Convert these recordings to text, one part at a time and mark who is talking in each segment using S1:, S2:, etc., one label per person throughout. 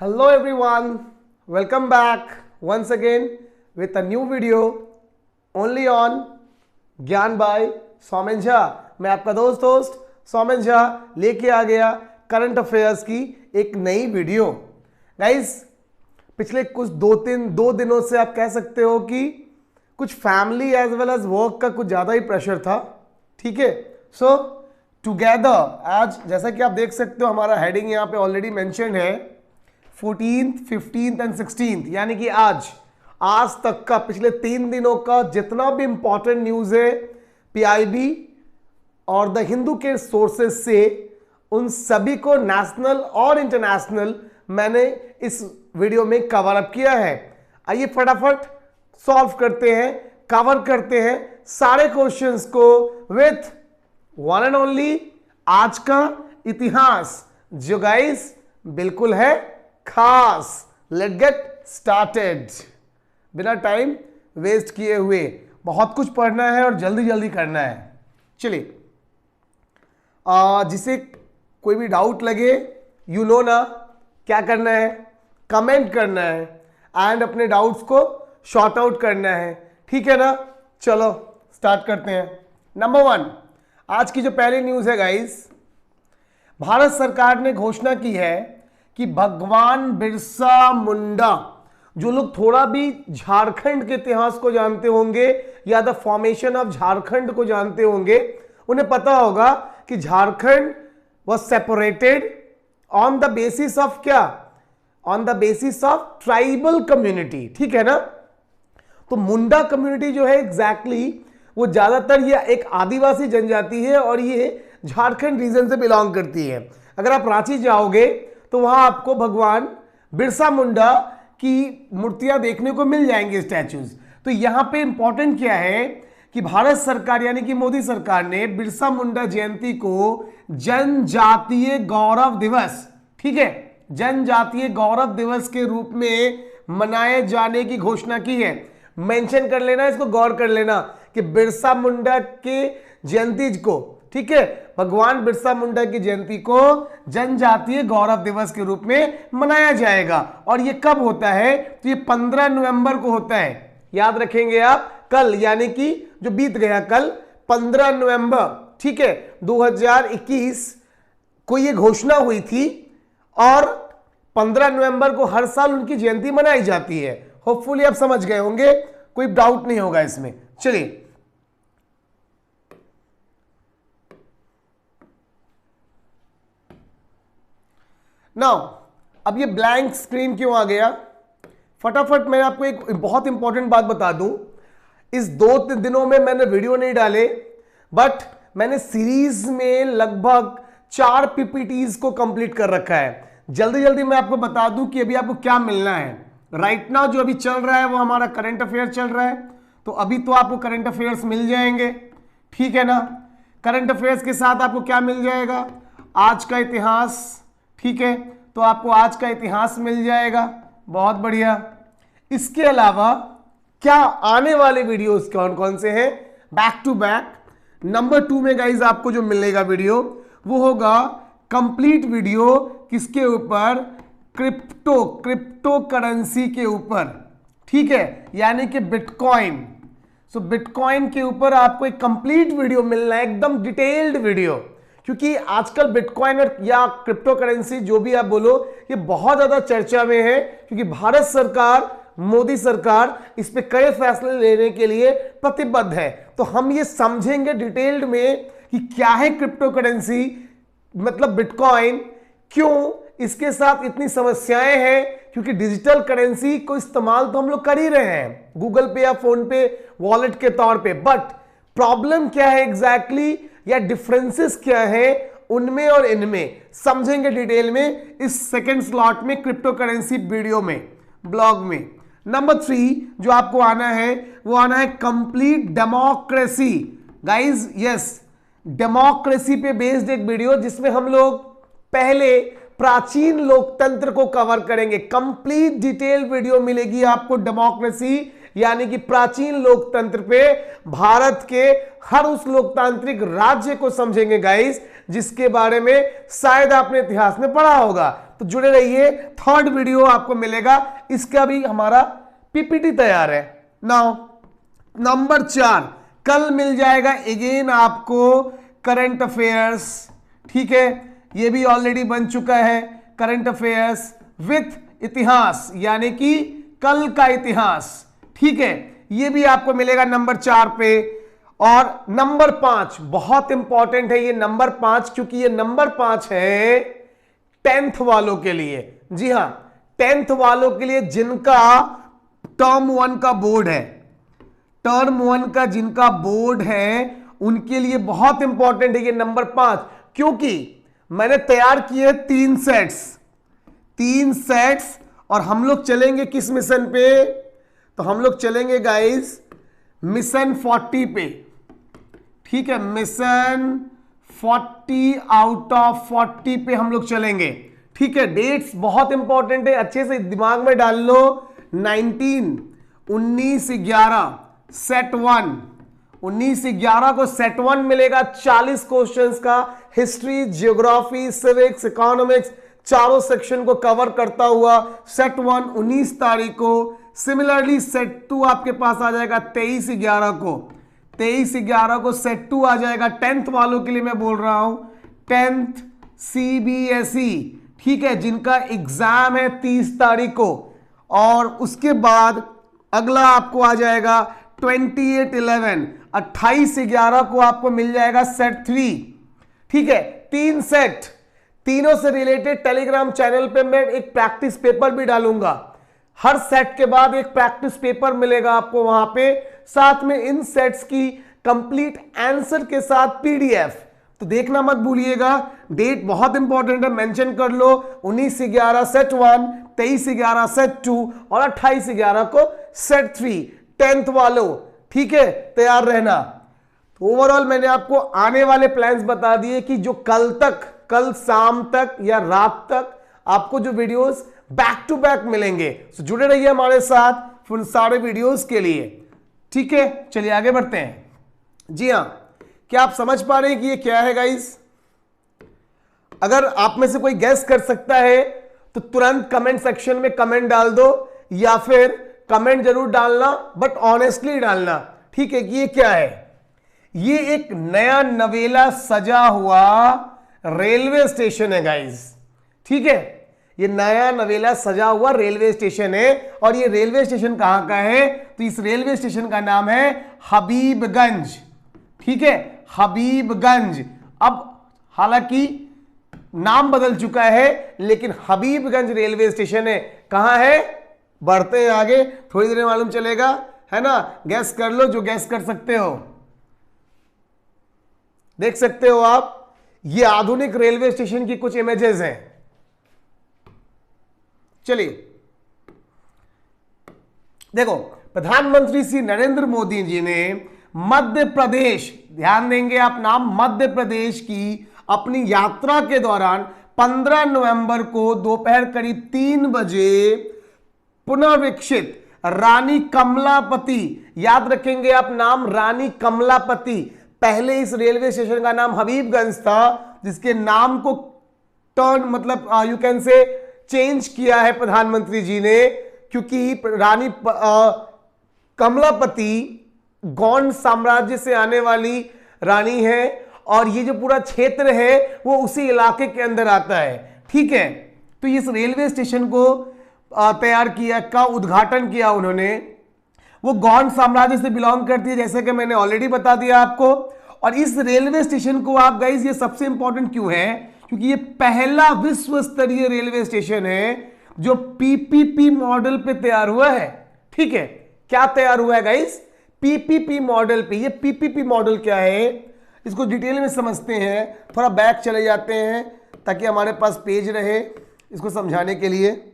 S1: Hello everyone, welcome back once again with a new video only on ज्ञान bye Soumen Jha. मैं आपका दोस्त सौमेन झा लेके आ गया करंट अफेयर्स की एक नई वीडियो। गाइस पिछले कुछ दो दिनों से आप कह सकते हो कि कुछ family as well as work का कुछ ज़्यादा ही प्रेशर था, ठीक है। सो टुगेदर आज जैसा कि आप देख सकते हो हमारा हेडिंग यहाँ पे ऑलरेडी मेंशन्ड है 14th, 15th एंड 16th, यानी कि आज तक का पिछले 3 दिनों का जितना भी इंपॉर्टेंट न्यूज़ है पीआईबी और द हिंदू के सोर्सेज से, उन सभी को नेशनल और इंटरनेशनल मैंने इस वीडियो में कवर अप किया है। आइए फटाफट सॉल्व करते हैं, कवर करते हैं सारे क्वेश्चंस को विथ वन एंड ओनली आज का इतिहास, जो गाइस बिल्कुल है खास। Let get started. बिना टाइम वेस्ट किए हुए बहुत कुछ पढ़ना है और जल्दी जल्दी करना है। चलिए, जिसे कोई भी डाउट लगे यू नो ना क्या करना है, कमेंट करना है एंड अपने डाउट्स को शॉर्ट आउट करना है, ठीक है ना। चलो स्टार्ट करते हैं। नंबर 1, आज की जो पहली न्यूज़ है गाइस, भारत सरकार ने घोषणा की है कि भगवान बिरसा मुंडा, जो लोग थोड़ा भी झारखंड के इतिहास को जानते होंगे या द फॉर्मेशन ऑफ झारखंड को जानते होंगे, उन्हें पता होगा कि Jharkhand was separated on the basis of क्या, on the basis of tribal community, ठीक है ना। तो मुंडा कम्युनिटी जो है एग्जैक्टली वो ज्यादातर ये एक आदिवासी जनजाति है और ये झारखंड रीजन से बिलोंग करती है। अगर आप रांची जाओगे तो वहां आपको भगवान बिरसा मुंडा की मूर्तियां देखने को मिल जाएंगी, स्टैचूज। तो यहां पे इंपॉर्टेंट क्या है कि भारत सरकार यानी कि मोदी सरकार ने बिरसा मुंडा जयंती को जनजातीय गौरव दिवस, ठीक है, जनजातीय गौरव दिवस के रूप में मनाए जाने की घोषणा की है। मेंशन कर लेना, इसको गौर कर लेना कि बिरसा मुंडा के जयंती को, ठीक है, भगवान बिरसा मुंडा की जयंती को जनजातीय गौरव दिवस के रूप में मनाया जाएगा। और ये कब होता है? तो ये 15 नवंबर को होता है। याद रखेंगे आप, कल यानी कि जो बीत गया कल 15 नवंबर, ठीक है, 2021 को ये घोषणा हुई थी और 15 नवंबर को हर साल उनकी जयंती मनाई जाती है। होपफुली आप समझ गए होंगे, कोई डाउट नहीं होगा इसमें। चलिए नाउ, अब ये ब्लैंक स्क्रीन क्यों आ गया? फटाफट मैं आपको एक बहुत इंपॉर्टेंट बात बता दूं। इस 2 दिनों में मैंने वीडियो नहीं डाले, बट मैंने सीरीज में लगभग 4 पीपीटीज को कंप्लीट कर रखा है। जल्दी जल्दी मैं आपको बता दूं कि अभी आपको क्या मिलना है। राइट नाउ जो अभी चल रहा है वो हमारा करंट अफेयर चल रहा है, तो अभी तो आपको करंट अफेयर्स मिल जाएंगे, ठीक है ना। करंट अफेयर्स के साथ आपको क्या मिल जाएगा? आज का इतिहास, ठीक है, तो आपको आज का इतिहास मिल जाएगा, बहुत बढ़िया। इसके अलावा क्या आने वाले वीडियोस कौन कौन से हैं? Back to back. नंबर 2 में गाइज आपको जो मिलेगा वीडियो वो होगा कंप्लीट वीडियो, किसके ऊपर? क्रिप्टो करेंसी के ऊपर, ठीक है, यानी कि बिटकॉइन। सो बिटकॉइन के ऊपर आपको एक कंप्लीट वीडियो मिलना है, एकदम डिटेल्ड वीडियो, क्योंकि आजकल बिटकॉइन या क्रिप्टो करेंसी जो भी आप बोलो, ये बहुत ज्यादा चर्चा में है, क्योंकि भारत सरकार, मोदी सरकार इस पे कई फैसले लेने के लिए प्रतिबद्ध है। तो हम ये समझेंगे डिटेल्ड में कि क्या है क्रिप्टो करेंसी, मतलब बिटकॉइन, क्यों इसके साथ इतनी समस्याएं हैं, क्योंकि डिजिटल करेंसी को इस्तेमाल तो हम लोग कर ही रहे हैं गूगल पे या फोन पे वॉलेट के तौर पे, बट प्रॉब्लम क्या है एग्जैक्टली या डिफरेंसेस क्या है उनमें और इनमें, समझेंगे डिटेल में इस सेकंड स्लॉट में क्रिप्टो करेंसी वीडियो में, ब्लॉग में। नंबर 3 जो आपको आना है वो आना है complete democracy. Guys yes, democracy पे बेस्ड एक वीडियो जिसमें हम लोग पहले प्राचीन लोकतंत्र को कवर करेंगे। कंप्लीट डिटेल वीडियो मिलेगी आपको डेमोक्रेसी यानी कि प्राचीन लोकतंत्र पे, भारत के हर उस लोकतांत्रिक राज्य को समझेंगे गाइस जिसके बारे में शायद आपने इतिहास में पढ़ा होगा। तो जुड़े रहिए, थर्ड वीडियो आपको मिलेगा, इसका भी हमारा पीपीटी तैयार है। नाउ नंबर 4, कल मिल जाएगा अगेन आपको करंट अफेयर्स, ठीक है, ये भी ऑलरेडी बन चुका है करंट अफेयर्स विथ इतिहास, यानी कि कल का इतिहास, ठीक है, ये भी आपको मिलेगा नंबर 4 पे। और नंबर 5 बहुत इंपॉर्टेंट है, ये नंबर 5, क्योंकि ये नंबर 5 है 10th वालों के लिए। जी हां, 10th वालों के लिए जिनका टर्म 1 का बोर्ड है, टर्म 1 का जिनका बोर्ड है उनके लिए बहुत इंपॉर्टेंट है ये नंबर 5, क्योंकि मैंने तैयार किए 3 सेट्स और हम लोग चलेंगे किस मिशन पे, तो हम लोग चलेंगे गाइस मिशन 40 पे, ठीक है, मिशन 40 आउट ऑफ 40 पे हम लोग चलेंगे, ठीक है। डेट्स बहुत इंपॉर्टेंट है, अच्छे से दिमाग में डाल लो। 19/11 सेट 1, 19/11 को सेट 1 मिलेगा 40 क्वेश्चंस का, हिस्ट्री, जियोग्राफी, सिविक्स, इकोनॉमिक्स, चारों सेक्शन को कवर करता हुआ सेट 1 19 तारीख को। सिमिलरली सेट 2 आपके पास आ जाएगा 23/11 को, 23/11 को सेट 2 आ जाएगा। 10th वालों के लिए मैं बोल रहा हूं, 10th CBSE, ठीक है, जिनका एग्जाम है 30 तारीख को। और उसके बाद अगला आपको आ जाएगा 28/11, 28/11 को आपको मिल जाएगा सेट 3, ठीक है। 3 सेट, तीनों से रिलेटेड टेलीग्राम चैनल पे मैं एक प्रैक्टिस पेपर भी डालूंगा, हर सेट के बाद एक प्रैक्टिस पेपर मिलेगा आपको वहां पे, साथ में इन सेट्स की कंप्लीट आंसर के साथ PDF, तो देखना मत भूलिएगा। डेट बहुत इंपॉर्टेंट है, मेंशन कर लो, 19/11 सेट 1, 23/11 सेट 2 और 28/11 को सेट 3। 10th वालों, ठीक है, तैयार रहना। तो ओवरऑल मैंने आपको आने वाले प्लान्स बता दिए कि जो कल शाम तक या रात तक आपको जो वीडियोस बैक टू बैक मिलेंगे, तो जुड़े रहिए हमारे साथ फिर सारे वीडियोस के लिए, ठीक है। चलिए आगे बढ़ते हैं। जी हां, क्या आप समझ पा रहे हैं कि ये क्या है गाइस? अगर आप में से कोई गेस कर सकता है तो तुरंत कमेंट सेक्शन में कमेंट डाल दो, या फिर कमेंट जरूर डालना बट ऑनेस्टली डालना, ठीक है, कि ये क्या है। ये एक नया नवेला सजा हुआ रेलवे स्टेशन है गाइस, ठीक है, ये नया नवेला सजा हुआ रेलवे स्टेशन है। और ये रेलवे स्टेशन कहां का है, तो इस रेलवे स्टेशन का नाम है हबीबगंज, ठीक है, हबीबगंज। अब हालांकि नाम बदल चुका है, लेकिन हबीबगंज रेलवे स्टेशन है। कहां है, बढ़ते हैं आगे, थोड़ी देर में मालूम चलेगा, है ना। गैस कर लो जो गैस कर सकते हो। देख सकते हो आप, ये आधुनिक रेलवे स्टेशन की कुछ इमेजेस हैं। चलिए देखो, प्रधानमंत्री श्री नरेंद्र मोदी जी ने मध्य प्रदेश, ध्यान देंगे आप नाम, मध्य प्रदेश की अपनी यात्रा के दौरान 15 नवंबर को दोपहर करीब 3 बजे पुनर्विकसित रानी कमलापति, याद रखेंगे आप नाम, रानी कमलापति। पहले इस रेलवे स्टेशन का नाम हबीबगंज था, जिसके नाम को टर्न मतलब यू कैन से चेंज किया है प्रधानमंत्री जी ने, क्योंकि रानी कमलापति गौंड साम्राज्य से आने वाली रानी है, और ये जो पूरा क्षेत्र है वो उसी इलाके के अंदर आता है, ठीक है। तो इस रेलवे स्टेशन को तैयार किया, का उद्घाटन किया उन्होंने, वो गौंड साम्राज्य से बिलोंग करती है, जैसे कि मैंने ऑलरेडी बता दिया आपको। और इस रेलवे स्टेशन को आप गाइस, ये सबसे इंपॉर्टेंट क्यों है, क्योंकि ये पहला विश्व स्तरीय रेलवे स्टेशन है जो PPP मॉडल पे तैयार हुआ है, ठीक है। क्या तैयार हुआ है गाइस, PPP मॉडल पे। ये PPP मॉडल क्या है, इसको डिटेल में समझते हैं, थोड़ा बैक चले जाते हैं ताकि हमारे पास पेज रहे इसको समझाने के लिए।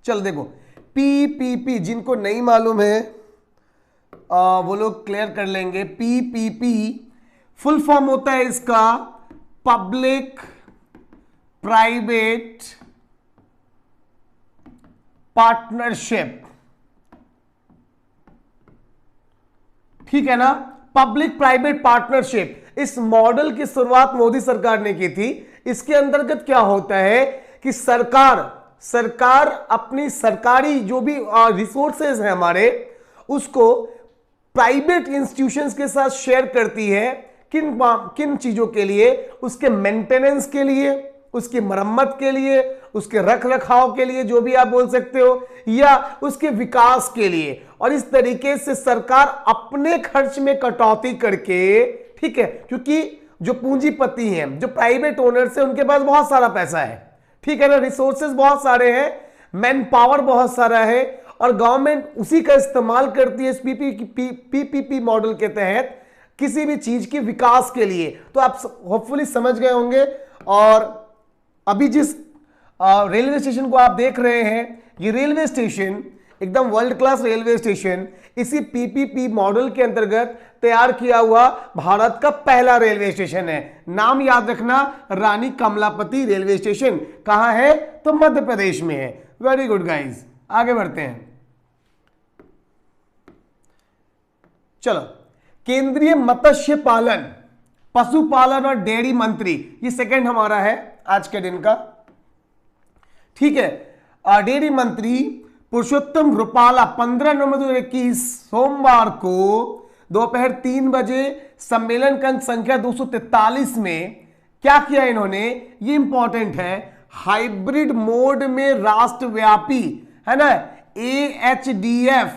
S1: चल देखो, PPP जिनको नहीं मालूम है वो लोग क्लियर कर लेंगे। PPP फुल फॉर्म होता है इसका पब्लिक प्राइवेट पार्टनरशिप, ठीक है ना, पब्लिक प्राइवेट पार्टनरशिप। इस मॉडल की शुरुआत मोदी सरकार ने की थी। इसके अंतर्गत क्या होता है कि सरकार अपनी सरकारी जो भी रिसोर्सेज है हमारे, उसको प्राइवेट इंस्टीट्यूशंस के साथ शेयर करती है। किन चीजों के लिए? उसके मेंटेनेंस के लिए, उसकी मरम्मत के लिए, उसके रख रखाव के लिए, जो भी आप बोल सकते हो, या उसके विकास के लिए। और इस तरीके से सरकार अपने खर्च में कटौती करके, ठीक है, क्योंकि जो पूंजीपति हैं, जो प्राइवेट ओनर्स हैं, उनके पास बहुत सारा पैसा है, ठीक है ना, रिसोर्सेज बहुत सारे हैं, मैन पावर बहुत सारा है, और गवर्नमेंट उसी का इस्तेमाल करती है इस पीपीपी मॉडल के तहत किसी भी चीज के विकास के लिए। तो आप होपफुली समझ गए होंगे। और अभी जिस रेलवे स्टेशन को आप देख रहे हैं, ये रेलवे स्टेशन एकदम वर्ल्ड क्लास रेलवे स्टेशन इसी पीपीपी मॉडल के अंतर्गत तैयार किया हुआ भारत का पहला रेलवे स्टेशन है। नाम याद रखना, रानी कमलापति रेलवे स्टेशन। कहां है? तो मध्य प्रदेश में है। वेरी गुड गाइज, आगे बढ़ते हैं। चलो, केंद्रीय मत्स्य पालन, पशुपालन और डेयरी मंत्री, ये सेकंड हमारा है आज के दिन का, ठीक है। डेयरी मंत्री पुरुषोत्तम रुपाला 15 नवंबर 2021 सोमवार को दोपहर 3 बजे सम्मेलन का अंक संख्या 243 में क्या किया इन्होंने, ये इंपॉर्टेंट है, हाइब्रिड मोड में राष्ट्रव्यापी, है ना, AHDF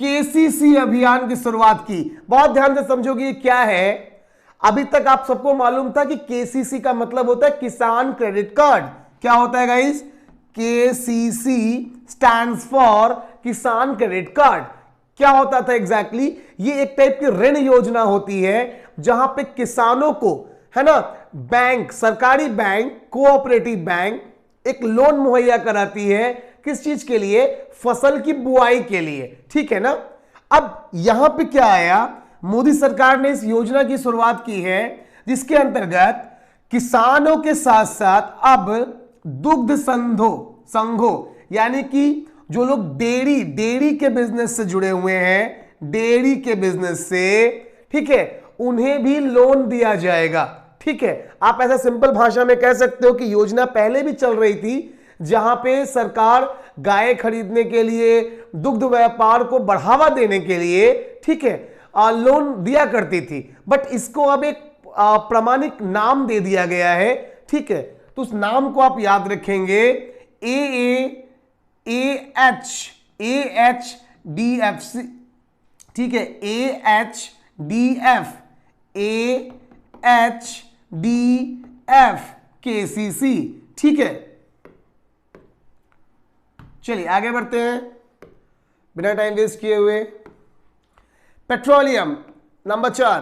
S1: KCC अभियान की शुरुआत की। बहुत ध्यान से समझोगे ये क्या है। अभी तक आप सबको मालूम था कि KCC का मतलब होता है किसान क्रेडिट कार्ड। क्या होता है गाइस? KCC स्टैंड्स फॉर किसान क्रेडिट कार्ड। क्या होता था एग्जैक्टली? ये एक टाइप की ऋण योजना होती है जहां पे किसानों को, है ना, बैंक, सरकारी बैंक, कोऑपरेटिव बैंक एक लोन मुहैया कराती है। किस चीज के लिए? फसल की बुआई के लिए, ठीक है ना। अब यहां पे क्या आया, मोदी सरकार ने इस योजना की शुरुआत की है जिसके अंतर्गत किसानों के साथ साथ अब दुग्ध संघों यानी कि जो लोग डेयरी के बिजनेस से जुड़े हुए हैं, डेयरी के बिजनेस से, ठीक है, उन्हें भी लोन दिया जाएगा, ठीक है। आप ऐसा सिंपल भाषा में कह सकते हो कि योजना पहले भी चल रही थी जहां पे सरकार गाय खरीदने के लिए, दुग्ध व्यापार को बढ़ावा देने के लिए, ठीक है, लोन दिया करती थी, बट इसको अब एक प्रमाणिक नाम दे दिया गया है, ठीक है। तो उस नाम को आप याद रखेंगे, AHDFC, ठीक है, AHDF KCC, ठीक है। चलिए आगे बढ़ते हैं बिना टाइम वेस्ट किए हुए। पेट्रोलियम नंबर 4,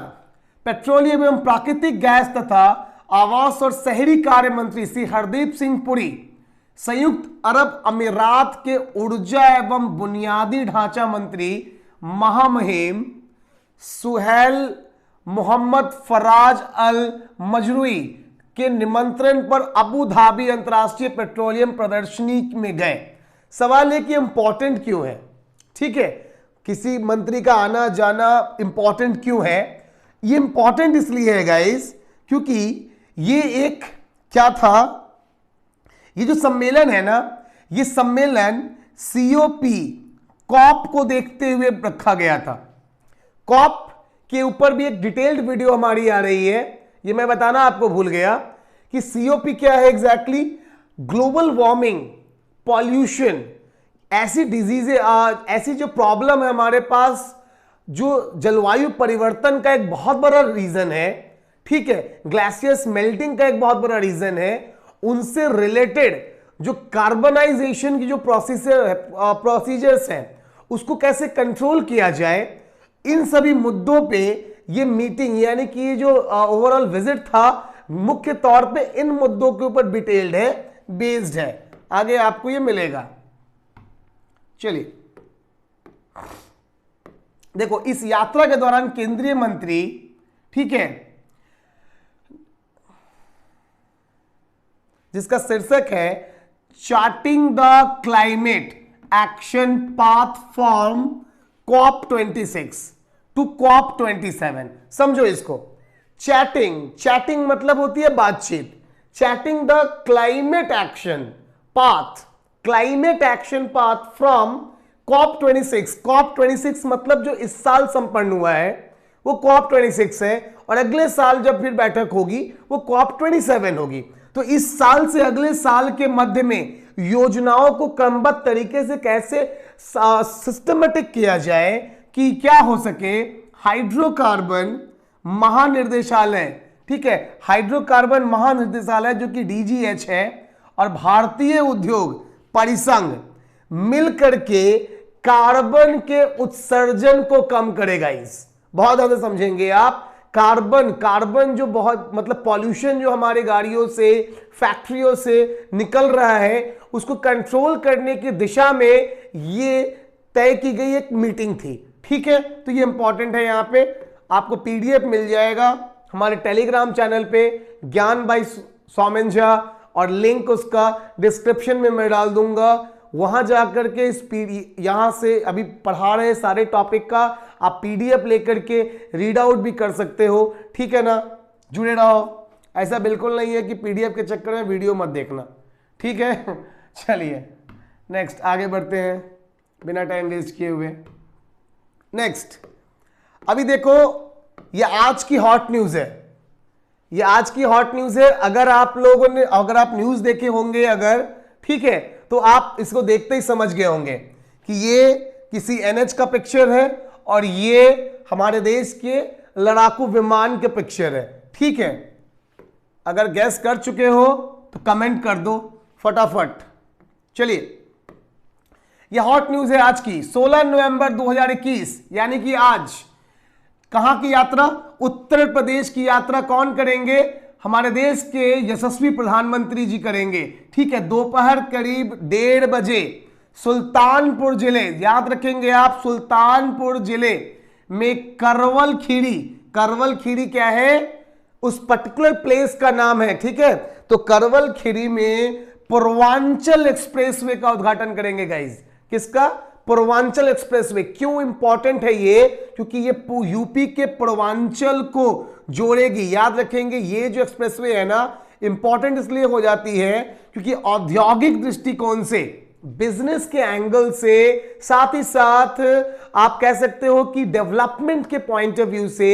S1: पेट्रोलियम एवं प्राकृतिक गैस तथा आवास और शहरी कार्य मंत्री श्री हरदीप सिंह पुरी, संयुक्त अरब अमीरात के ऊर्जा एवं बुनियादी ढांचा मंत्री महामहिम सुहेल मोहम्मद फराज अल मजरूई के निमंत्रण पर अबू धाबी अंतर्राष्ट्रीय पेट्रोलियम प्रदर्शनी में गए। सवाल है कि इंपॉर्टेंट क्यों है, ठीक है, किसी मंत्री का आना जाना इंपॉर्टेंट क्यों है? ये इंपॉर्टेंट इसलिए है गाइस क्योंकि ये एक क्या था, ये जो सम्मेलन है ना, ये सम्मेलन कॉप को देखते हुए रखा गया था। कॉप के ऊपर भी एक डिटेल्ड वीडियो हमारी आ रही है, ये मैं बताना आपको भूल गया कि COP क्या है एग्जैक्टली। ग्लोबल वार्मिंग, पॉल्यूशन, ऐसी डिजीजें, ऐसी जो प्रॉब्लम है हमारे पास, जो जलवायु परिवर्तन का एक बहुत बड़ा रीजन है, ठीक है, ग्लेशियर्स मेल्टिंग का एक बहुत बड़ा रीजन है, उनसे रिलेटेड जो कार्बनाइजेशन की जो प्रोसीजर्स हैं उसको कैसे कंट्रोल किया जाए, इन सभी मुद्दों पे ये मीटिंग यानी कि ये जो ओवरऑल विजिट था मुख्य तौर पे इन मुद्दों के ऊपर डिटेल्ड है, बेस्ड है। आगे आपको ये मिलेगा। चलिए देखो, इस यात्रा के दौरान केंद्रीय मंत्री, ठीक है, जिसका शीर्षक है charting the climate action path from COP26 to COP27। समझो इसको। चैटिंग मतलब होती है बातचीत, chatting the climate action path, climate action path from COP26। COP26 मतलब जो इस साल संपन्न हुआ है वो COP26 है, और अगले साल जब फिर बैठक होगी वो COP27 होगी। तो इस साल से अगले साल के मध्य में योजनाओं को क्रमबद्ध तरीके से कैसे सिस्टमेटिक किया जाए कि क्या हो सके। हाइड्रोकार्बन महानिर्देशालय, ठीक है, हाइड्रोकार्बन महानिर्देशालय जो कि DGH है, और भारतीय उद्योग परिसंघ मिलकर के कार्बन के उत्सर्जन को कम करेगा। इस बहुत ज्यादा समझेंगे आप। कार्बन जो बहुत मतलब पॉल्यूशन जो हमारे गाड़ियों से फैक्ट्रियों से निकल रहा है उसको कंट्रोल करने की दिशा में ये तय की गई एक मीटिंग थी, ठीक है। तो ये इंपॉर्टेंट है। यहां पे आपको PDF मिल जाएगा हमारे टेलीग्राम चैनल पे, ज्ञान बाई सौमेन झा, और लिंक उसका डिस्क्रिप्शन में मैं डाल दूंगा। वहां जाकर के इस यहां से अभी पढ़ा रहे सारे टॉपिक का आप PDF लेकर के रीड आउट भी कर सकते हो, ठीक है ना। जुड़े रहो, ऐसा बिल्कुल नहीं है कि PDF के चक्कर में वीडियो मत देखना, ठीक है। चलिए नेक्स्ट आगे बढ़ते हैं बिना टाइम वेस्ट किए हुए। नेक्स्ट अभी देखो, ये आज की हॉट न्यूज है, ये आज की हॉट न्यूज है। अगर आप लोगों ने अगर आप न्यूज देखे होंगे अगर, ठीक है, तो आप इसको देखते ही समझ गए होंगे कि ये किसी NH का पिक्चर है और ये हमारे देश के लड़ाकू विमान के पिक्चर है, ठीक है। अगर गैस कर चुके हो तो कमेंट कर दो फटाफट। चलिए, यह हॉट न्यूज है आज की 16 नवंबर 2021, यानी कि आज। कहां की यात्रा? उत्तर प्रदेश की यात्रा कौन करेंगे? हमारे देश के यशस्वी प्रधानमंत्री जी करेंगे, ठीक है। दोपहर करीब 1:30 बजे सुल्तानपुर जिले, याद रखेंगे आप, सुल्तानपुर जिले में करवल खीरी, करवल खीरी क्या है? उस पर्टिकुलर प्लेस का नाम है, ठीक है। तो करवल खीरी में पूर्वांचल एक्सप्रेसवे का उद्घाटन करेंगे गाइज। किसका? पूर्वांचल एक्सप्रेसवे। क्यों इंपॉर्टेंट है ये? क्योंकि ये यूपी के पूर्वांचल को जोड़ेगी। याद रखेंगे, ये जो एक्सप्रेसवे है ना, इंपॉर्टेंट इसलिए हो जाती है क्योंकि औद्योगिक दृष्टिकोण से, बिजनेस के एंगल से, साथ ही साथ आप कह सकते हो कि डेवलपमेंट के पॉइंट ऑफ व्यू से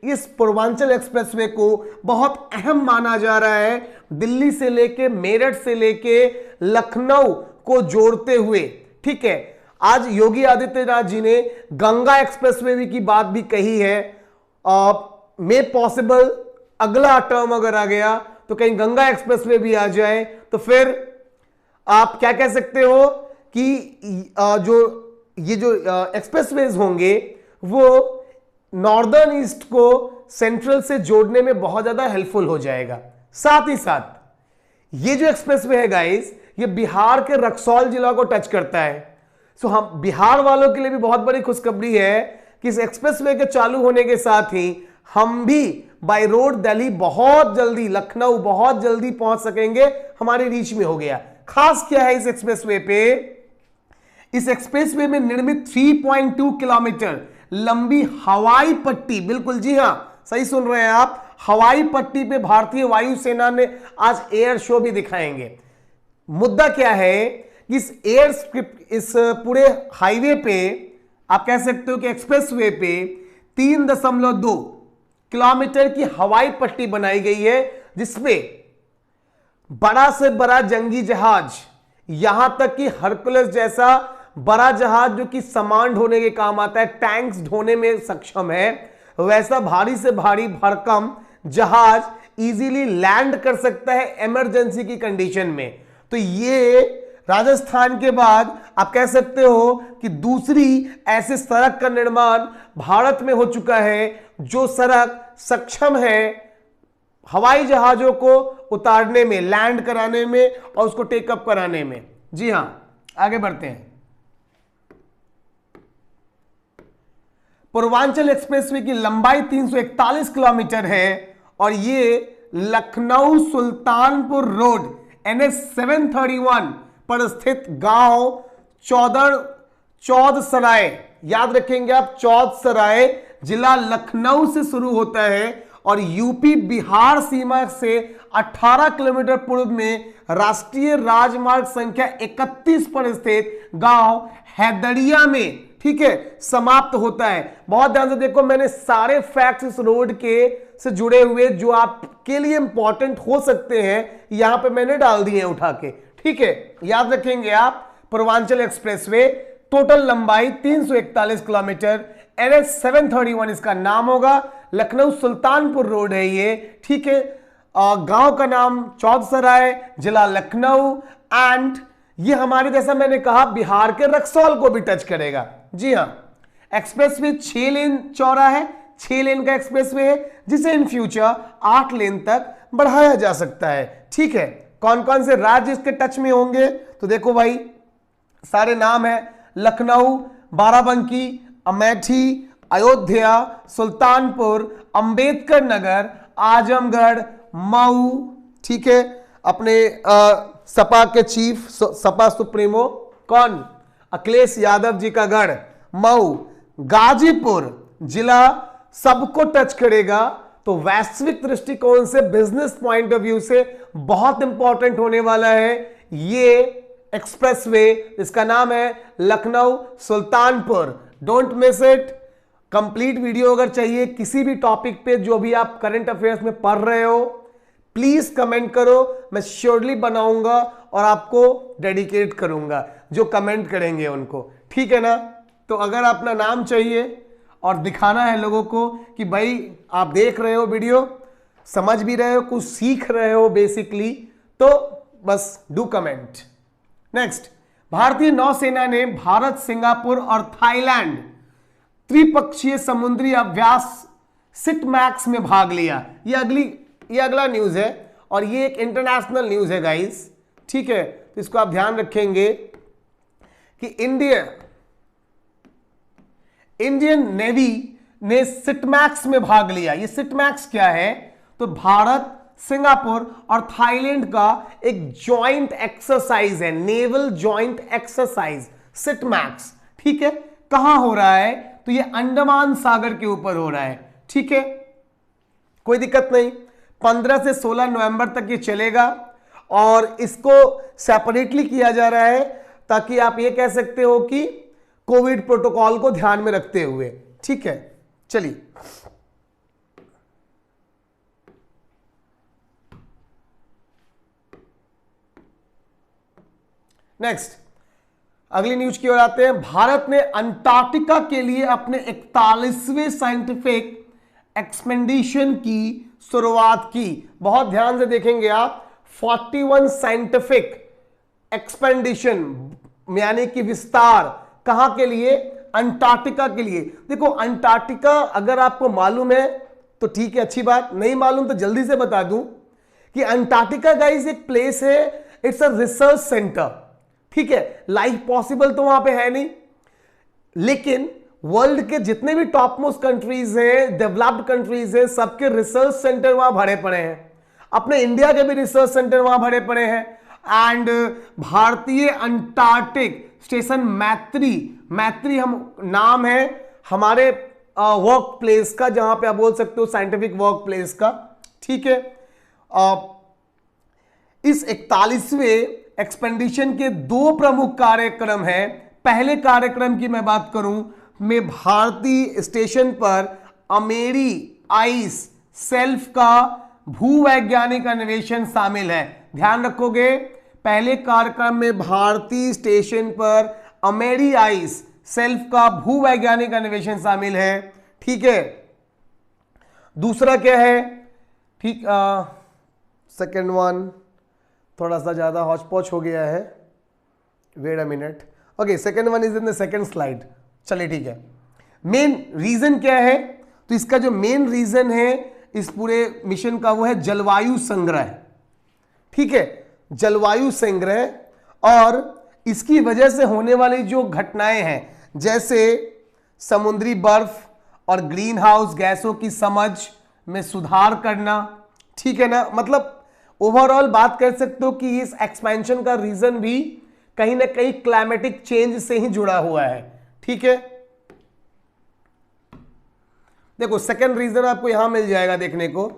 S1: इस पूर्वांचल एक्सप्रेसवे को बहुत अहम माना जा रहा है। दिल्ली से लेके, मेरठ से लेके लखनऊ को जोड़ते हुए, ठीक है। आज योगी आदित्यनाथ जी ने गंगा एक्सप्रेसवे की बात भी कही है। मे पॉसिबल अगला टर्म अगर आ गया तो कहीं गंगा एक्सप्रेसवे भी आ जाए, तो फिर आप क्या कह सकते हो कि ये जो एक्सप्रेसवेज होंगे वो नॉर्दर्न ईस्ट को सेंट्रल से जोड़ने में बहुत ज्यादा हेल्पफुल हो जाएगा। साथ ही साथ ये जो एक्सप्रेसवे है गाइस, ये बिहार के रक्सौल जिला को टच करता है। सो हम बिहार वालों के लिए भी बहुत बड़ी खुशखबरी है कि इस एक्सप्रेसवे के चालू होने के साथ ही हम भी बाय रोड दिल्ली बहुत जल्दी, लखनऊ बहुत जल्दी पहुंच सकेंगे, हमारी रीच में हो गया। खास क्या है इस एक्सप्रेसवे पे? इस एक्सप्रेसवे में निर्मित 3.2 किलोमीटर लंबी हवाई पट्टी, बिल्कुल जी हां, सही सुन रहे हैं आप, हवाई पट्टी पे भारतीय वायुसेना ने आज एयर शो भी दिखाएंगे। मुद्दा क्या है? इस एयर स्क्रिप्ट, इस पूरे हाईवे पे आप कह सकते हो कि एक्सप्रेसवे पे 3.2 किलोमीटर की हवाई पट्टी बनाई गई है, जिसमें बड़ा से बड़ा जंगी जहाज, यहां तक कि हरकुलस जैसा बड़ा जहाज जो कि सामान ढोने के काम आता है, टैंक्स ढोने में सक्षम है, वैसा भारी से भारी भरकम जहाज इजीली लैंड कर सकता है इमरजेंसी की कंडीशन में। तो ये राजस्थान के बाद आप कह सकते हो कि दूसरी ऐसे सड़क का निर्माण भारत में हो चुका है जो सड़क सक्षम है हवाई जहाजों को उतारने में, लैंड कराने में और उसको टेकअप कराने में। जी हां, आगे बढ़ते हैं। पूर्वांचल एक्सप्रेसवे की लंबाई 341 किलोमीटर है और ये लखनऊ सुल्तानपुर रोड NH 731 पर स्थित गांव चौदसराय, याद रखेंगे आप, चौदसराय जिला लखनऊ से शुरू होता है और यूपी बिहार सीमा से 18 किलोमीटर पूर्व में राष्ट्रीय राजमार्ग संख्या 31 पर स्थित गांव हैदरिया में, ठीक है, समाप्त होता है। बहुत ध्यान से देखो, मैंने सारे फैक्ट्स इस रोड के से जुड़े हुए जो आपके लिए इंपॉर्टेंट हो सकते हैं यहां पे मैंने डाल दिए हैं उठा के, ठीक है। याद रखेंगे आप, पूर्वांचल एक्सप्रेसवे, टोटल लंबाई 341 किलोमीटर, NH 731 इसका नाम होगा। लखनऊ सुल्तानपुर रोड है ये, ठीक है। गांव का नाम चौधसराय, जिला लखनऊ, एंड ये हमारे, जैसा मैंने कहा, बिहार के रक्सौल को भी टच करेगा। जी हां, एक्सप्रेसवे 6 लेन चौड़ा है, 6 लेन का एक्सप्रेसवे है, जिसे इन फ्यूचर 8 लेन तक बढ़ाया जा सकता है, ठीक है। कौन कौन से राज्य इसके टच में होंगे तो देखो भाई, सारे नाम है, लखनऊ, बाराबंकी, अमेठी, अयोध्या, सुल्तानपुर, अंबेडकर नगर, आजमगढ़, मऊ, ठीक है। अपने सपा के चीफ, सपा सुप्रीमो कौन, अखिलेश यादव जी का गढ़ मऊ, गाजीपुर जिला सबको टच करेगा। तो वैश्विक दृष्टिकोण से, बिजनेस पॉइंट ऑफ व्यू से बहुत इंपॉर्टेंट होने वाला है ये एक्सप्रेसवे। इसका नाम है Lucknow Sultanpur. Don't miss it. Complete video अगर चाहिए किसी भी टॉपिक पे जो भी आप करंट अफेयर्स में पढ़ रहे हो, प्लीज कमेंट करो, मैं श्योरली बनाऊंगा और आपको डेडिकेट करूंगा जो कमेंट करेंगे उनको, ठीक है ना। तो अगर अपना नाम चाहिए और दिखाना है लोगों को कि भाई आप देख रहे हो वीडियो, समझ भी रहे हो, कुछ सीख रहे हो बेसिकली, तो बस डू कमेंट। नेक्स्ट, भारतीय नौसेना ने भारत, सिंगापुर और थाईलैंड त्रिपक्षीय समुद्री अभ्यास सिटमैक्स में भाग लिया। ये अगला न्यूज है और ये एक इंटरनेशनल न्यूज है गाइस, ठीक है। तो इसको आप ध्यान रखेंगे कि इंडियन नेवी ने सिटमैक्स में भाग लिया। ये सिटमैक्स क्या है तो भारत, सिंगापुर और थाईलैंड का एक जॉइंट एक्सरसाइज है, नेवल जॉइंट एक्सरसाइज सिटमैक्स, ठीक है। कहां हो रहा है तो ये अंडमान सागर के ऊपर हो रहा है, ठीक है, कोई दिक्कत नहीं। 15 से 16 नवंबर तक ये चलेगा और इसको सेपरेटली किया जा रहा है ताकि आप ये कह सकते हो कि कोविड प्रोटोकॉल को ध्यान में रखते हुए, ठीक है। चलिए नेक्स्ट, अगली न्यूज की ओर आते हैं। भारत ने अंटार्कटिका के लिए अपने 41वें साइंटिफिक एक्सपेडिशन की शुरुआत की। बहुत ध्यान से देखेंगे आप, 41 साइंटिफिक एक्सपेडिशन यानी कि विस्तार, कहां के लिए, अंटार्कटिका के लिए। देखो अंटार्कटिका अगर आपको मालूम है तो ठीक है, अच्छी बात, नहीं मालूम तो जल्दी से बता दूं कि अंटार्कटिका गाइस एक प्लेस है, इट्स अ रिसर्च सेंटर, ठीक है। लाइफ पॉसिबल तो वहां पे है नहीं, लेकिन वर्ल्ड के जितने भी टॉप मोस्ट कंट्रीज हैं, डेवलप्ड कंट्रीज हैं, सबके रिसर्च सेंटर वहां भरे पड़े हैं। अपने इंडिया के भी रिसर्च सेंटर वहां भरे पड़े हैं। एंड भारतीय अंटार्कटिक स्टेशन मैत्री हम नाम है हमारे वर्क प्लेस का, जहां पे आप बोल सकते हो साइंटिफिक वर्क प्लेस का, ठीक है। इस 41वें एक्सपेडिशन के 2 प्रमुख कार्यक्रम हैं। पहले कार्यक्रम की मैं बात करूं में भारतीय स्टेशन पर अमेरी आइस सेल्फ का भूवैज्ञानिक अन्वेषण शामिल है। ध्यान रखोगे, पहले कार्यक्रम में भारतीय स्टेशन पर अमेरी आइस सेल्फ का भूवैज्ञानिक अन्वेषण शामिल है, ठीक है। दूसरा क्या है, ठीक, सेकेंड वन थोड़ा सा ज्यादा हौच-पौच हो गया है, wait a minute, okay, second one is in the second slide. चलिए ठीक है। मेन रीजन क्या है तो इसका जो मेन रीजन है इस पूरे मिशन का वो है जलवायु संग्रह, ठीक है, जलवायु संग्रह। और इसकी वजह से होने वाली जो घटनाएं हैं जैसे समुद्री बर्फ और ग्रीन हाउस गैसों की समझ में सुधार करना, ठीक है ना। मतलब ओवरऑल बात कर सकते हो कि इस एक्सपेंशन का रीजन भी कहीं ना कहीं क्लाइमेटिक चेंज से ही जुड़ा हुआ है, ठीक है। देखो सेकंड रीजन आपको यहां मिल जाएगा देखने को।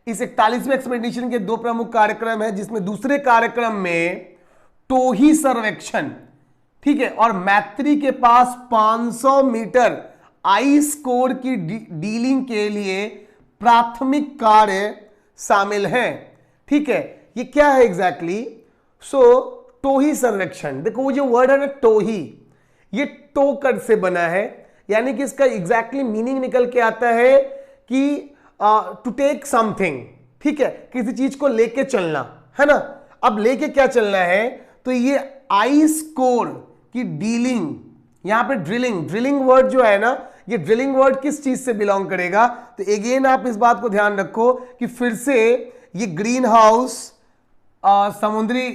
S1: इस 41वें एक्सपेडिशन के दो प्रमुख कार्यक्रम है, जिसमें दूसरे कार्यक्रम में टोही सर्वेक्षण, ठीक है, और मैत्री के पास 500 मीटर आइस कोर की डीलिंग के लिए प्राथमिक कार्य शामिल हैं। ठीक है, ये क्या है एग्जैक्टली? सो टोही सर्वेक्षण, देखो वो जो वर्ड है ना टोही, ये टोकर से बना है, यानी कि इसका एग्जैक्टली मीनिंग निकल के आता है कि टू टेक समथिंग, ठीक है, किसी चीज को लेके चलना, है ना। अब लेके क्या चलना है? तो ये आइस कोर की डीलिंग, यहां पे ड्रिलिंग वर्ड जो है ना, ये ड्रिलिंग वर्ड किस चीज से बिलोंग करेगा? तो अगेन आप इस बात को ध्यान रखो कि फिर से ये ग्रीन हाउस, समुद्री